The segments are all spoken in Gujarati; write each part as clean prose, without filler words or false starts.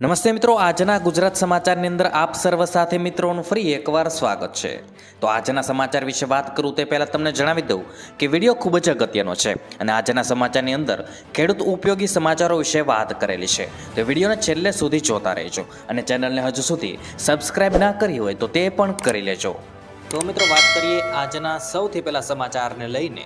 નમસ્તે મિત્રો, આજના ગુજરાત સમાચારની અંદર આપ સર્વ સાથે મિત્રોનું ફરી એકવાર સ્વાગત છે. તો આજના સમાચાર વિશે વાત કરું તે પહેલાં તમને જણાવી દઉં કે વિડીયો ખૂબ જ અગત્યનો છે અને આજના સમાચારની અંદર ખેડૂત ઉપયોગી સમાચારો વિશે વાત કરેલી છે. તો વિડીયોને છેલ્લે સુધી જોતા રહેજો અને ચેનલને હજુ સુધી સબસ્ક્રાઇબ ના કરી હોય તો તે પણ કરી લેજો. તો મિત્રો વાત કરીએ આજના સૌથી પહેલા સમાચારને લઈને.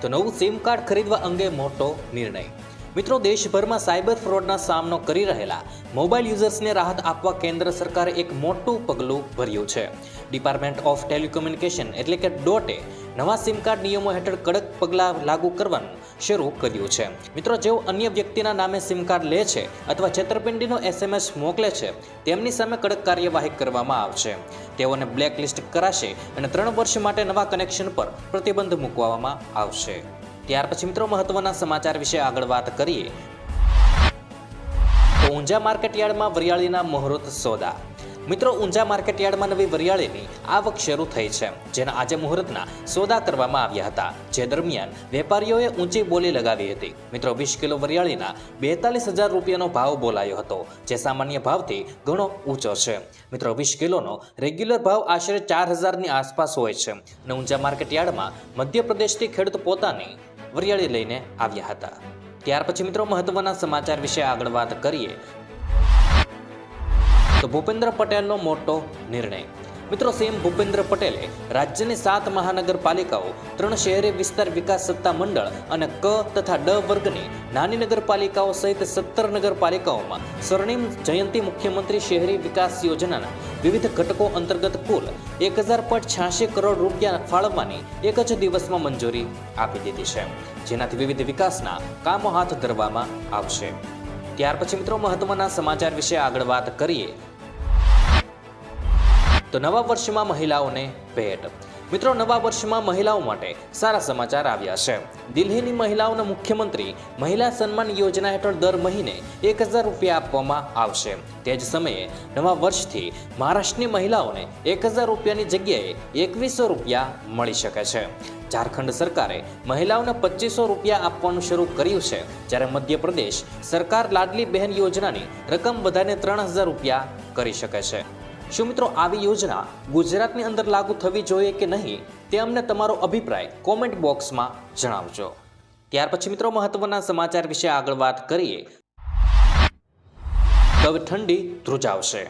તો નવું સિમ કાર્ડ ખરીદવા અંગે મોટો નિર્ણય. મિત્રો, દેશભરમાં સાયબર ફ્રોડના સામનો કરી રહેલા મોબાઈલ યુઝર્સને રાહત આપવા કેન્દ્ર સરકારે એક મોટું પગલું ભર્યું છે. ડિપાર્ટમેન્ટ ઓફ ટેલિકોમ્યુનિકેશન એટલે કે ડોટે નવા સિમ કાર્ડ નિયમો હેઠળ કડક પગલાં લાગુ કરવાનું શરૂ કર્યું છે. મિત્રો, જેઓ અન્ય વ્યક્તિના નામે સિમ કાર્ડ લે છે અથવા છેતરપિંડીનો SMS મોકલે છે તેમની સામે કડક કાર્યવાહી કરવામાં આવશે. તેઓને બ્લેકલિસ્ટ કરાશે અને 3 વર્ષ માટે નવા કનેક્શન પર પ્રતિબંધ મૂકવામાં આવશે. ત્યાર પછી મિત્રો મહત્વના સમાચાર વિશે આગળ વાત કરીએ. તો ઊંઝા માર્કેટયાર્ડમાં વરિયાળીના મુહૂર્ત સોદા. મિત્રો, ઊંઝા માર્કેટયાર્ડમાં નવી વરિયાળીની આવક શરૂ થઈ છે, જેના આજે મુહૂર્તના સોદા કરવામાં આવ્યા હતા, જે દરમિયાન વેપારીઓએ ઊંચી બોલી લગાવી હતી. મિત્રો, 20 કિલો વરિયાળીના 42,000 રૂપિયાનો ભાવ બોલાયો હતો, જે સામાન્ય ભાવથી ઘણો ઊંચો છે. મિત્રો, 20 કિલોનો રેગ્યુલર ભાવ આશરે 4,000ની આસપાસ હોય છે અને ઊંઝા માર્કેટયાર્ડમાં મધ્યપ્રદેશથી ખેડૂત પોતાની વરિયાળી લઈને આવ્યા હતા. ત્યાર પછી મિત્રો મહત્વના સમાચાર વિશે આગળ વાત કરીએ. તો ભૂપેન્દ્ર પટેલનો મોટો નિર્ણય. મિત્રો, સીએમ ભૂપેન્દ્ર પટેલે રાજ્યની 7 મહાનગરપાલિકાઓ, 3 શહેરી વિસ્તાર વિકાસ સત્તા મંડળ અને ક તથા ડ વર્ગની નાની નગરપાલિકાઓ સહિત 17 નગરપાલિકાઓમાં સ્વર્ણિમ જયંતિ મુખ્યમંત્રી શહેરી વિકાસ યોજનાના વિવિધ ઘટકો અંતર્ગત કુલ 1,086 કરોડ રૂપિયા ફાળવવાની એક જ દિવસમાં મંજૂરી આપી દીધી છે, જેનાથી વિવિધ વિકાસના કામો હાથ ધરવામાં આવશે. ત્યાર પછી મિત્રો મહત્વના સમાચાર વિશે આગળ વાત કરીએ. તો નવા વર્ષમાં મહિલાઓને ભેટ. મિત્રો, નવા વર્ષમાં મહિલાઓ માટે સારા સમાચાર આવ્યા છે. દિલ્હીની મહિલાઓને મુખ્યમંત્રી મહિલા સન્માન યોજના હેઠળ દર મહિને 1,000 રૂપિયા આપવામાં આવશે. તે જ સમયે નવા વર્ષથી મહારાષ્ટ્રની મહિલાઓને 1,000 રૂપિયાની જગ્યાએ 2,100 રૂપિયા મળી શકે છે. ઝારખંડ સરકારે મહિલાઓને 2,500 રૂપિયા આપવાનું શરૂ કર્યું છે, જ્યારે મધ્યપ્રદેશ સરકાર લાડલી બહેન યોજનાની રકમ વધારીને 3,000 રૂપિયા કરી શકે છે. શું મિત્રો, આવી યોજના ગુજરાતની અંદર લાગુ થવી જોઈએ કે નહીં, તે અમને તમારો અભિપ્રાય કોમેન્ટ બોક્સમાં જણાવજો. ત્યાર પછી મિત્રો મહત્વના સમાચાર વિશે આગળ વાત કરીએ. હવે ઠંડી ધ્રુજાવશે.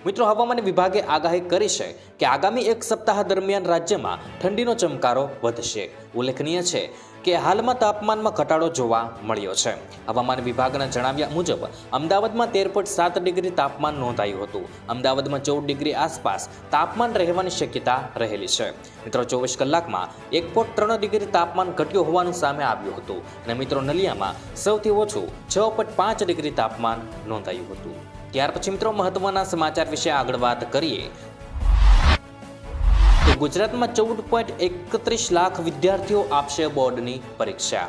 મિત્રો, હવામાન વિભાગે આગાહી કરી છે કે આગામી 1 સપ્તાહ દરમિયાન રાજ્યમાં ઠંડીનો ચમકારો વધશે. ઉલ્લેખનીય છે કે હાલમાં તાપમાનમાં ઘટાડો જોવા મળ્યો છે. હવામાન વિભાગના જણાવ્યા મુજબ અમદાવાદમાં 13.7 ડિગ્રી તાપમાન નોંધાયું હતું. અમદાવાદમાં 14 ડિગ્રી આસપાસ તાપમાન રહેવાની શક્યતા રહેલી છે. મિત્રો, 24 કલાકમાં 1.3 ડિગ્રી તાપમાન ઘટ્યું હોવાનું સામે આવ્યું હતું અને મિત્રો નલિયામાં સૌથી ઓછું 6.5 ડિગ્રી તાપમાન નોંધાયું હતું. ત્યાર પછી મિત્રો મહત્વના સમાચાર વિશે આગળ વાત કરીએ. તો ગુજરાતમાં 14.31 લાખ વિદ્યાર્થીઓ આપશે બોર્ડની પરીક્ષા.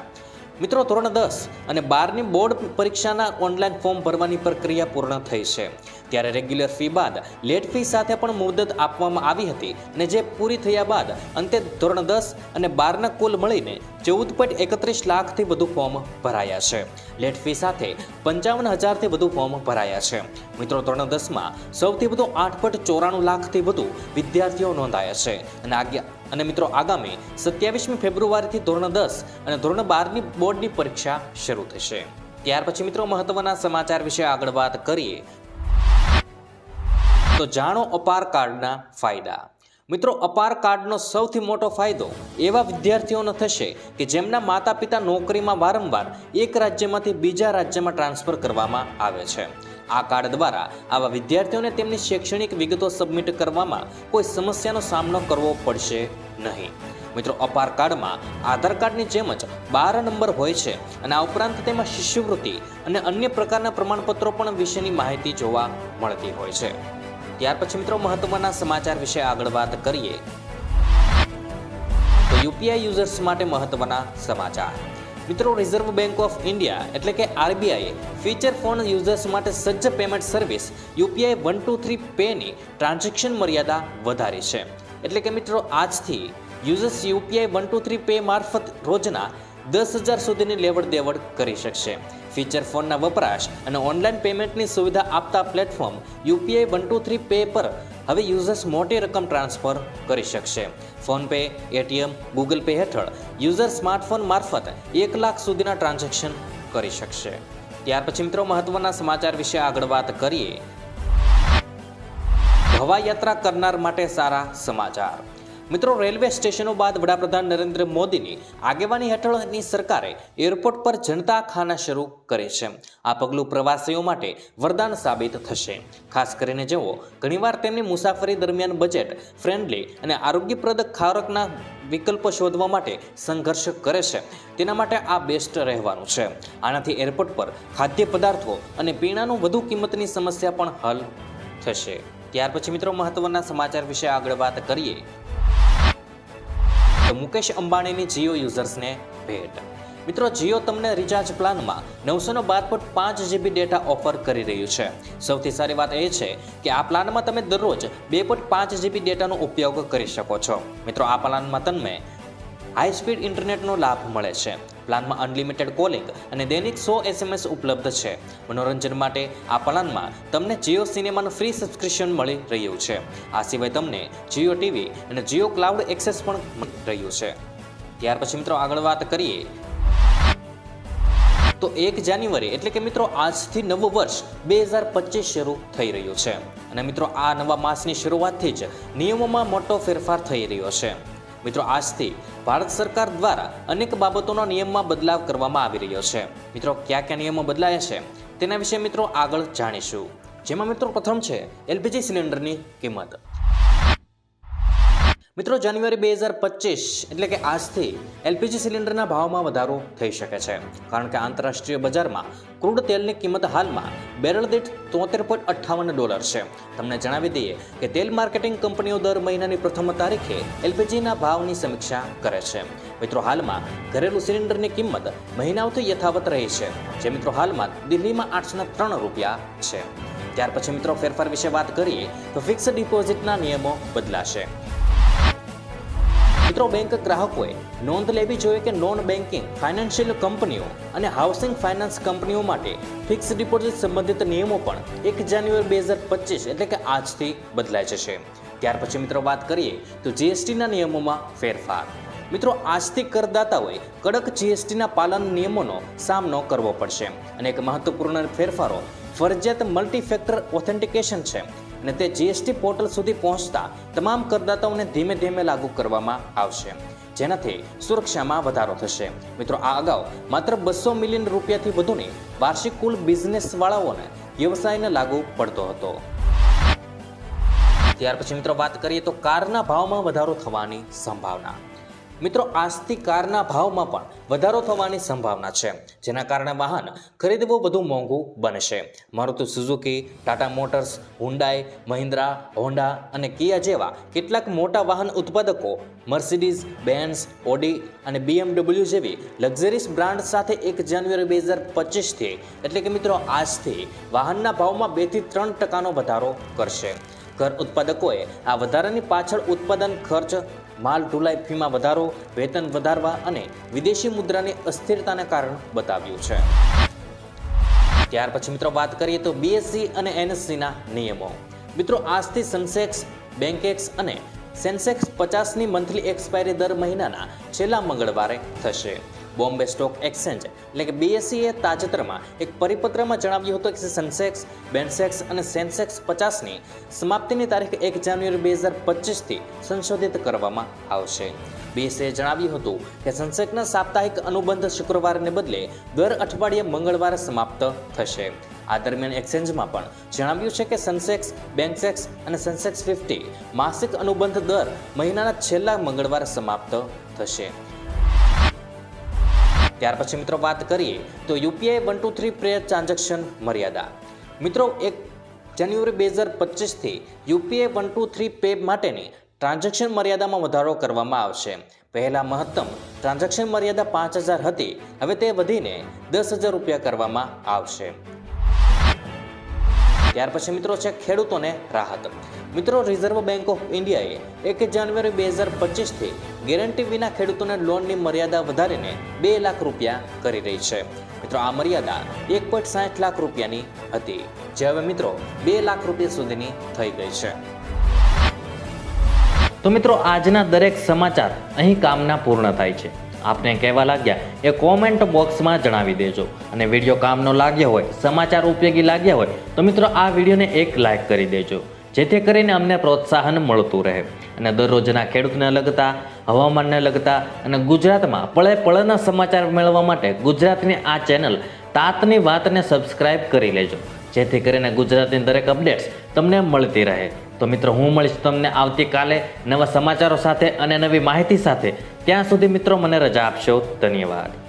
મિત્રો, ધોરણ 10 અને 12ની બોર્ડ પરીક્ષાના ઓનલાઈન ફોર્મ ભરવાની પ્રક્રિયા પૂર્ણ થઈ છે, ત્યારે રેગ્યુલર ફી બાદ લેટ ફી સાથે પણ મુદત આપવામાં આવી હતી અને જે પૂરી થયા બાદ અંતે ધોરણ 10 અને 12ના કુલ મળીને 14.31 લાખથી વધુ ફોર્મ ભરાયા છે. લેટ ફી સાથે 55,000થી વધુ ફોર્મ ભરાયા છે. મિત્રો, ધોરણ 10માં સૌથી વધુ 8.94 લાખથી વધુ વિદ્યાર્થીઓ નોંધાયા છે અને મિત્રો આગામી 27મી ફેબ્રુઆરીથી ધોરણ 10 અને ધોરણ 12ની બોર્ડની પરીક્ષા શરૂ થશે. ત્યાર પછી મિત્રો મહત્વના સમાચાર વિશે આગળ વાત કરીએ. તો જાણો અપાર કાર્ડના ફાયદા. મિત્રો, અપાર કાર્ડનો સૌથી મોટો ફાયદો એવા વિદ્યાર્થીઓનો થશે કે જેમના માતા પિતા નોકરીમાં વારંવાર એક રાજ્યમાંથી બીજા રાજ્યમાં ટ્રાન્સફર કરવામાં આવે છે. આ કાર્ડ દ્વારા આવા વિદ્યાર્થીઓને તેમની શૈક્ષણિક વિગતો સબમિટ કરવામાં કોઈ સમસ્યાનો સામનો કરવો પડશે નહીં. મિત્રો, અપાર કાર્ડમાં આધાર કાર્ડની જેમ જ 12 નંબર હોય છે અને આ ઉપરાંત તેમાં શિષ્યવૃત્તિ અને અન્ય પ્રકારના પ્રમાણપત્રો પણ વિશેની માહિતી જોવા મળતી હોય છે. ત્યાર પછી મિત્રો મહત્વના સમાચાર વિશે આગળ વાત કરીએ. તો યુપીઆઈ યુઝર્સ માટે મહત્વના સમાચાર. મિત્રો, રિઝર્વ બેંક ઓફ ઇન્ડિયા એટલે કે આરબીઆઈએ ફીચર ફોન યુઝર્સ માટે સજ્જ payment service UPI 123 penny transaction મર્યાદા વધારી છે. એટલે કે મિત્રો આજથી યુઝર્સ યુપીઆઈ 123 પે મારફત રોજના 10,000 સુધીની લેવડ દેવડ કરી શકશે. ફીચર ફોનના વપરાશ અને ઓનલાઈન પેમેન્ટની સુવિધા આપતા પ્લેટફોર્મ UPI 123 પે પર હવે યુઝર્સ મોટી રકમ ટ્રાન્સફર કરી શકશે. ફોનપે, ATM, ગૂગલ પે હેઠળ યુઝર સ્માર્ટફોન મારફત 1 લાખ સુધીના ટ્રાન્ઝેક્શન કરી શકશે. ત્યાર પછી મિત્રો મહત્વના સમાચાર વિશે આગળ વાત કરીએ. હવાઈ યાત્રા કરનાર માટે સારા સમાચાર. મિત્રો, રેલવે સ્ટેશનો બાદ વડાપ્રધાન નરેન્દ્ર મોદીની આગેવાની હેઠળની સરકારે એરપોર્ટ પર જનતા ખાના શરૂ કરે છે. આ પગલું પ્રવાસીઓ માટે વરદાન સાબિત થશે. ખાસ કરીને જેઓ ઘણીવાર તેમની મુસાફરી દરમિયાન બજેટ ફ્રેન્ડલી અને આરોગ્યપ્રદ ખોરાકના વિકલ્પો શોધવા માટે સંઘર્ષ કરે છે, તેના માટે આ બેસ્ટ રહેવાનું છે. આનાથી એરપોર્ટ પર ખાદ્ય પદાર્થો અને પીણાનું વધુ કિંમતની સમસ્યા પણ હલ થશે. ત્યાર પછી મિત્રો મહત્વના સમાચાર વિશે આગળ વાત કરીએ. તો મુકેશ અંબાણીની જીઓ યુઝર્સને ભેટ. મિત્રો, જીઓ તમને રિચાર્જ પ્લાનમાં 912.5 GB ડેટા ઓફર કરી રહ્યું છે. સૌથી સારી વાત એ છે કે આ પ્લાનમાં તમે દરરોજ 2.5 GB ડેટાનો ઉપયોગ કરી શકો છો. મિત્રો, આ પ્લાનમાં તમને હાઈ સ્પીડ ઇન્ટરનેટનો લાભ મળે છે. પ્લાનમાં અનલિમિટેડ કોલિંગ અને દૈનિક 100 SMS ઉપલબ્ધ છે. મનોરંજન માટે આ પ્લાનમાં તમને જીઓ સિનેમાનું ફ્રી સબસ્ક્રિપ્શન મળી રહ્યું છે. આ સિવાય તમને જીઓ ટીવી અને જીઓ ક્લાઉડ એક્સેસ પણ મળી રહ્યું છે. ત્યાર પછી મિત્રો આગળ વાત કરીએ. તો 1 જાન્યુઆરી એટલે કે મિત્રો આજથી નવું વર્ષ 2025 શરૂ થઈ રહ્યું છે. અને મિત્રો આ નવા માસની શરૂઆતથી જ નિયમોમાં મોટો ફેરફાર થઈ રહ્યો છે. મિત્રો, આજથી ભારત સરકાર દ્વારા અનેક બાબતોના નિયમમાં બદલાવ કરવામાં આવી રહ્યો છે. મિત્રો, કયા કયા નિયમો બદલાયા છે તેના વિશે મિત્રો આગળ જાણીશું. જેમાં મિત્રો પ્રથમ છે LPG સિલિન્ડરની કિંમત. મિત્રો, જાન્યુઆરી 2025 એટલે કે આજથી LPG સિલિન્ડરના ભાવમાં વધારો થઈ શકે છે. કારણ કે આંતરરાષ્ટ્રીય બજારમાં ક્રૂડ તેલની કિંમત હાલમાં બેરલ દીઠ $73.58 છે. તમને જણાવી દઈએ કે તેલ માર્કેટિંગ કંપનીઓ દર મહિનાની પ્રથમ તારીખે LPGના ભાવની સમીક્ષા કરે છે. મિત્રો, હાલમાં ઘરેલું સિલિન્ડરની કિંમત મહિનાઓથી યથાવત રહી છે, જે મિત્રો હાલમાં દિલ્હીમાં $803 છે. ત્યાર પછી મિત્રો ફેરફાર વિશે વાત કરીએ તો ફિક્સ ડિપોઝિટના નિયમો બદલાશે. મિત્રો, બેંક ગ્રાહકોએ નોંધ લેવી જોઈએ કે નોન બેન્કિંગ ફાઇનાન્શિયલ કંપનીઓ અને હાઉસિંગ ફાઇનાન્સ કંપનીઓ માટે ફિક્સ ડિપોઝિટ સંબંધિત નિયમો પણ 1 જાન્યુઆરી 2025 એટલે કે આજથી બદલાઈ જશે. ત્યાર પછી મિત્રો વાત કરીએ તો GSTના નિયમોમાં ફેરફાર. મિત્રો, આજથી કરદાતાઓએ કડક GSTના પાલન નિયમોનો સામનો કરવો પડશે. અને એક મહત્વપૂર્ણ ફેરફારો ફરજિયાત મલ્ટીફેક્ટર ઓથેન્ટિકેશન છે અને તે GST પોર્ટલ સુધી પહોંચતા તમામ કરદાતાઓને ધીમે ધીમે લાગુ કરવામાં આવશે, જેનાથી સુરક્ષામાં વધારો થશે. મિત્રો, આ અગાઉ માત્ર 200 મિલિયન રૂપિયાથી વધુની વાર્ષિક કુલ બિઝનેસવાળાઓને વ્યવસાયને લાગુ પડતો હતો. ત્યાર પછી મિત્રો વાત કરીએ તો કારના ભાવમાં વધારો થવાની સંભાવના. મિત્રો, આજથી કારના ભાવમાં પણ વધારો થવાની સંભાવના છે, જેના કારણે વાહન ખરીદવું વધુ મોંઘું બનશે. Maruti Suzuki, Tata motors, Hyundai, Mahindra, Honda અને કિયા જેવા કેટલાક મોટા વાહન ઉત્પાદકો મર્સિડીઝ, બેન્ઝ, ઓડી અને BMW જેવી લક્ઝરીઝ બ્રાન્ડ સાથે 1 જાન્યુઆરી 2025થી એટલે કે મિત્રો આજથી વાહનના ભાવમાં 2 થી 3% વધારો કરશે. ઘર ઉત્પાદકોએ આ વધારાની પાછળ ઉત્પાદન ખર્ચ, માલ ઢુલાઈ ફીમાં વધારો, વેતન વધારવા અને વિદેશી મુદ્રાની અસ્થિરતાને કારણ બતાવ્યું છે. ત્યાર પછી મિત્રો વાત કરીએ તો BSE અને NSEના નિયમો. મિત્રો, આજથી સેન્સેક્સ, બેન્કેક્સ અને સેન્સેક્સ 50ની મંથલી એક્સપાયરી દર મહિનાના છેલ્લા મંગળવારે થશે. બોમ્બે સ્ટોક એક્સચેન્જ એટલે કે BSE તાજેતરમાં એક પરિપત્રમાં જણાવ્યું હતું કે સેન્સેક્સ, બેન્સેક્સ અને સેન્સેક્સ 50ની સમાપ્તિની તારીખ 1 જાન્યુઆરી 2025થી સંશોધિત કરવામાં આવશે. BSE જણાવ્યું હતું કે સેન્સેક્સના સાપ્તાહિક અનુબંધ શુક્રવારને બદલે દર અઠવાડિયે મંગળવારે સમાપ્ત થશે. આ દરમિયાન એક્સચેન્જમાં પણ જણાવ્યું છે કે સેન્સેક્સ, બેન્સેક્સ અને સેન્સેક્સ 50 માસિક અનુબંધ દર મહિનાના છેલ્લા મંગળવારે સમાપ્ત થશે. ત્યાર પછી મિત્રો વાત કરીએ તો UPI 123 પે ટ્રાન્ઝેક્શન મર્યાદા. મિત્રો, 1 જાન્યુઆરી 2025થી UPI 123 પે માટેની ટ્રાન્ઝેક્શન મર્યાદામાં વધારો કરવામાં આવશે. પહેલા મહત્તમ ટ્રાન્ઝેક્શન મર્યાદા 5000 હતી, હવે તે વધીને 10,000 રૂપિયા કરવામાં આવશે. ત્યાર પછી મિત્રો છે ખેડૂતોને રાહત. મિત્રો રિઝર્વ બેંક ઓફ ઇન્ડિયાએ 1 જાન્યુઆરી 2025થી ગેરંટી વિના ખેડૂતોને લોનની મર્યાદા વધારીને 2 લાખ રૂપિયા કરી રહી છે. મિત્રો આ મર્યાદા 1.60 લાખ રૂપિયાની હતી, જે હવે મિત્રો 2 લાખ રૂપિયા સુધીની થઈ ગઈ છે. તો મિત્રો આજના દરેક સમાચાર અહીં કામના પૂર્ણ થાય છે. આપને કહેવા લાગ્યા એ કોમેન્ટ બોક્સમાં જણાવી દેજો. અને વિડીયો કામનો લાગ્યો હોય, સમાચાર ઉપયોગી લાગ્યા હોય તો મિત્રો આ વિડીયોને એક લાઈક કરી દેજો, જેથી કરીને અમને પ્રોત્સાહન મળતું રહે અને દરરોજના ખેડૂતને લગતા, હવામાનને લગતા અને ગુજરાતમાં પળે પળના સમાચાર મેળવવા માટે ગુજરાતની આ ચેનલ તાતની વાતને સબસ્ક્રાઇબ કરી લેજો, જેથી કરીને ગુજરાતની દરેક અપડેટ્સ તમને મળતી રહે. તો મિત્રો હું મળીશ તમને આવતીકાલે નવા સમાચારો સાથે અને નવી માહિતી સાથે. ત્યાં સુધી મિત્રો મને રજા આપશો. ધન્યવાદ.